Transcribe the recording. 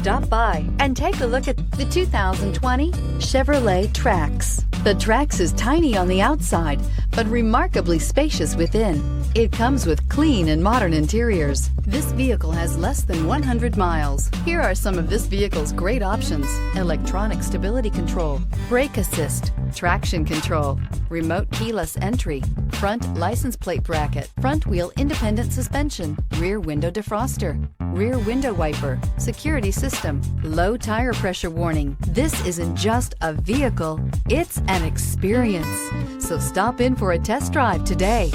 Stop by and take a look at the 2020 Chevrolet Trax. The Trax is tiny on the outside, but remarkably spacious within. It comes with clean and modern interiors. This vehicle has less than 100 miles. Here are some of this vehicle's great options: electronic stability control, brake assist, traction control, remote keyless entry, front license plate bracket, front wheel independent suspension, rear window defroster, rear window wiper, security system, low tire pressure warning. This isn't just a vehicle, it's an experience. So stop in for a test drive today.